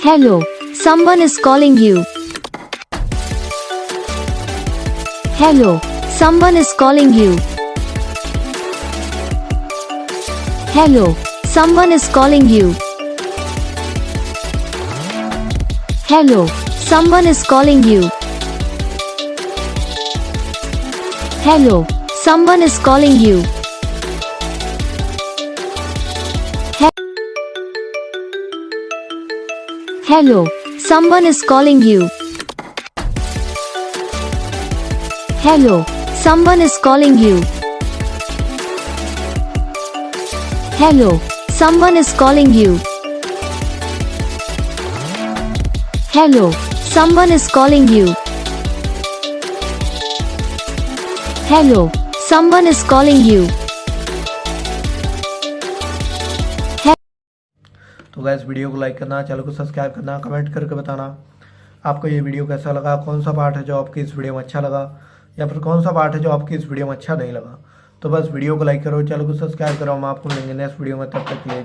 Hello, someone is calling you. Hello, someone is calling you. Hello, someone is calling you. Hello, someone is calling you. Hello, someone is calling you. Hello, someone is calling you. Hello, someone is calling you. Hello, someone is calling you. Hello, someone is calling you. Hello, someone is calling you. तो guys video को like करना, channel को subscribe करना, comment करके बताना आपको ये video कैसा लगा, कौन सा पार्ट है जो आपकी इस वीडियो में अच्छा लगा या फिर कौन सा पार्ट है जो आपकी इस वीडियो में अच्छा नहीं लगा। तो बस वीडियो को लाइक करो, चैनल को सब्सक्राइब करो। हम आपको मिलेंगे नेक्स्ट वीडियो में, तब तक के लिए।